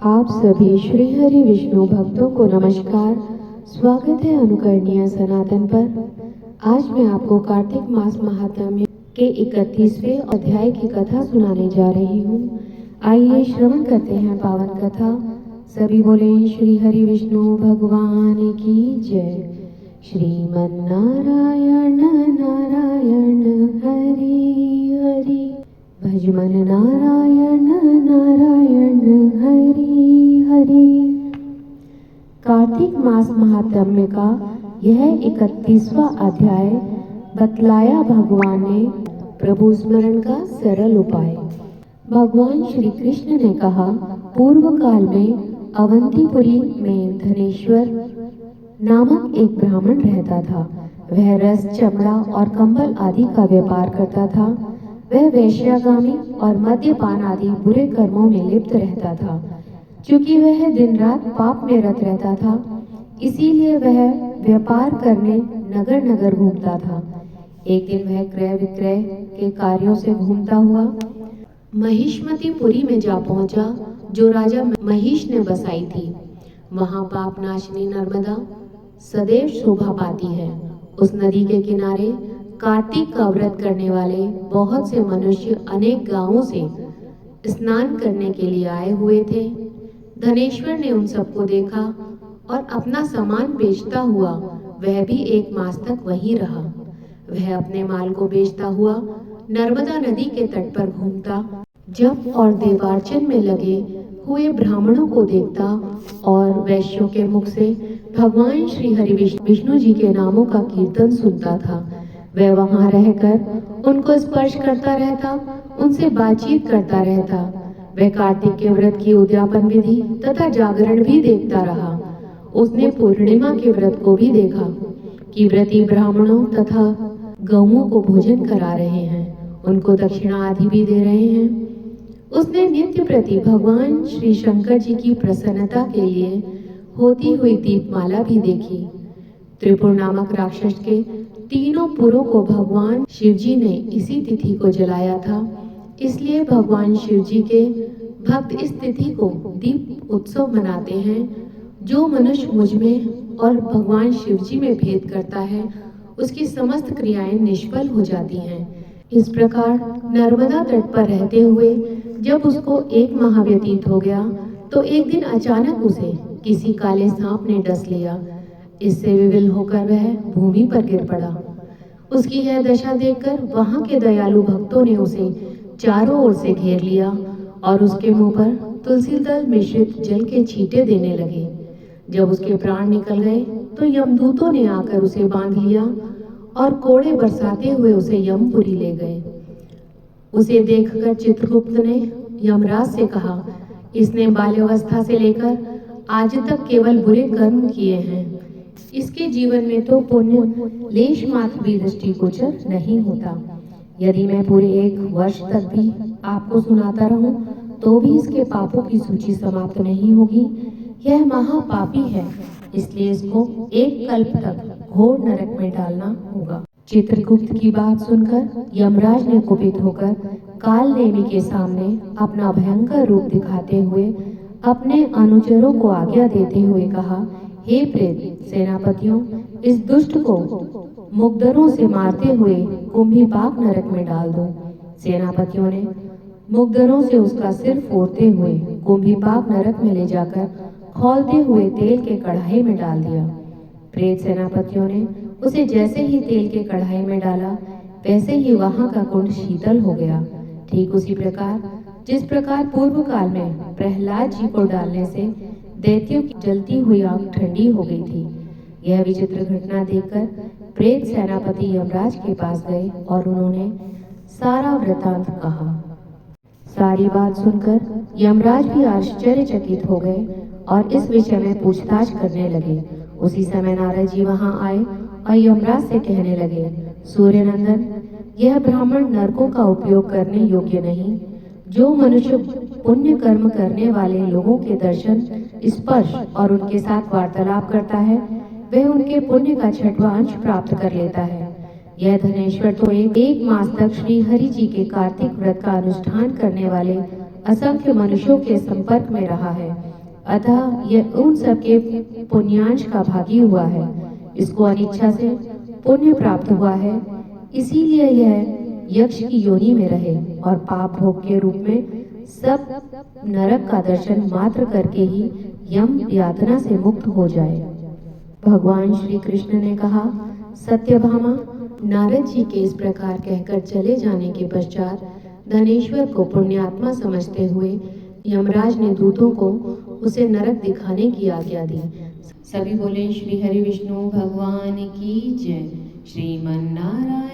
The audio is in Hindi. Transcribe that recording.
आप सभी श्री हरि विष्णु भक्तों को नमस्कार। स्वागत है अनुकरणीय सनातन पर। आज मैं आपको कार्तिक मास महात्म्य के 31वें अध्याय की कथा सुनाने जा रही हूँ। आइए श्रवण करते हैं पावन कथा। सभी बोले श्री हरि विष्णु भगवान की जय। श्रीमन्नारायण नारायण हरि हरि, भजमन नारायण नारायण हरि हरि। कार्तिक मास महात्म्य का यह 31वां अध्याय बतलाया भगवान ने प्रभु स्मरण का सरल उपाय। भगवान श्री कृष्ण ने कहा, पूर्व काल में अवंतीपुरी में धनेश्वर नामक एक ब्राह्मण रहता था। वह रस, चमड़ा और कंबल आदि का व्यापार करता था। वह वेश्यागामी और मद्यपान आदि बुरे कर्मों में लिप्त रहता था। क्योंकि वह दिन रात पाप में रत रहता था, इसीलिए वह व्यापार करने नगर नगर घूमता था। एक दिन वह क्रय विक्रय के कार्यों से घूमता हुआ महिष्मतीपुरी में जा पहुंचा, जो राजा महिष ने बसाई थी। वहां पाप नाशिनी नर्मदा सदैव शोभा पाती है। उस नदी के किनारे कार्तिक का व्रत करने वाले बहुत से मनुष्य अनेक गांवों से स्नान करने के लिए आए हुए थे। धनेश्वर ने उन सबको देखा और अपना सामान बेचता हुआ वह भी 1 मास तक वहीं रहा। वह अपने माल को बेचता हुआ नर्मदा नदी के तट पर घूमता, जप और देवार्चन में लगे हुए ब्राह्मणों को देखता और वैश्यों के मुख से भगवान श्री हरि विष्णु जी के नामों का कीर्तन सुनता था। वह वहां रहकर उनको स्पर्श करता रहता, उनसे बातचीत करता रहता। वह कार्तिक के व्रत की उद्यापन विधि तथा जागरण भी देखता रहा। उसने पूर्णिमा के व्रत को भी देखा कि व्रती ब्राह्मणों तथा गौओं को भोजन करा रहे हैं, उनको दक्षिणा आदि भी दे रहे हैं। उसने नित्य प्रति भगवान श्री शंकर जी की प्रसन्नता के लिए होती हुई दीपमाला भी देखी। त्रिपुर नामक राक्षस के 3 पुरों को भगवान शिव जी ने इसी तिथि को जलाया था। इसलिए भगवान शिव जी के भक्त इस तिथि को दीप उत्सव मनाते हैं। जो मनुष्य मुझ में और भगवान शिव जी में भेद करता है, उसकी समस्त क्रियाएं निष्फल हो जाती हैं। इस प्रकार नर्मदा तट पर रहते हुए जब उसको 1 माह व्यतीत हो गया, तो एक दिन अचानक उसे किसी काले सांप ने डस लिया। इससे विवल होकर वह भूमि पर गिर पड़ा। उसकी यह दशा देखकर वहां के दयालु भक्तों ने उसे चारों ओर से घेर लिया और उसके मुंह पर तुलसी दल मिश्रित जल के छींटे देने लगे। जब उसके प्राण निकल गए तो यमदूतों ने आकर उसे बांध लिया और कोड़े बरसाते हुए उसे यमपुरी ले गए। उसे देखकर चित्रगुप्त ने यमराज से कहा, इसने बाल्यावस्था से लेकर आज तक केवल बुरे कर्म किए हैं। इसके जीवन में तो पुण्य लेश मात्र भी दृष्टिगोचर नहीं होता। यदि मैं पूरे 1 वर्ष तक भी आपको सुनाता रहूं, तो भी इसके पापों की सूची समाप्त नहीं होगी। यह महापापी है, इसलिए इसको 1 कल्प तक घोर नरक में डालना होगा। चित्रगुप्त की बात सुनकर यमराज ने कुपित होकर काल नेमी के सामने अपना भयंकर रूप दिखाते हुए अपने अनुचरों को आज्ञा देते हुए कहा, हे प्रेत सेनापतियों, इस दुष्ट को मुग्धरों से मारते हुए कुंभीपाक नरक में डाल दो। सेनापतियों ने मुग्धरों से उसका सिर फोड़ते हुए कुंभीपाक नरक में ले जाकर खौलते हुए तेल के कढ़ाई में डाल दिया। प्रेत सेनापतियों ने उसे जैसे ही तेल के कढ़ाई में डाला, वैसे ही वहां का कुंड शीतल हो गया। ठीक उसी प्रकार जिस प्रकार पूर्व काल में प्रहलाद जी को डालने से दैत्यों की जलती हुई आग ठंडी हो गई थी। यह विचित्र घटना देखकर प्रेत सेनापति यमराज के पास गए और उन्होंने सारा वृतांत कहा। सारी बात सुनकर यमराज भी आश्चर्यचकित हो गए और इस विषय में पूछताछ करने लगे। उसी समय नारद जी वहां आए और यमराज से कहने लगे, सूर्यनंदन, यह ब्राह्मण नरकों का उपयोग करने योग्य नहीं। जो मनुष्य पुण्य कर्म करने वाले लोगों के दर्शन, स्पर्श और उनके साथ वार्तालाप करता है, वह उनके पुण्य का 6वां अंश प्राप्त कर लेता है। यह धनेश्वर तो 1 मास तक श्री हरि जी के कार्तिक व्रत का अनुष्ठान करने वाले असंख्य मनुष्यों के संपर्क में रहा है। अतः यह उन सबके पुण्यांश का भागी हुआ है। इसको अनिच्छा से पुण्य प्राप्त हुआ है, इसीलिए यह यक्ष की योनि में रहे और पाप भोग के रूप में सब नरक का दर्शन मात्र करके ही यम यातना से मुक्त हो जाए। भगवान श्री कृष्ण ने कहा, सत्यभामा, नारद जी के इस प्रकार कहकर चले जाने के पश्चात धनेश्वर को पुण्यात्मा समझते हुए यमराज ने दूतों को उसे नरक दिखाने की आज्ञा दी। सभी बोले श्री हरि विष्णु भगवान की जय। श्रीमन नारायण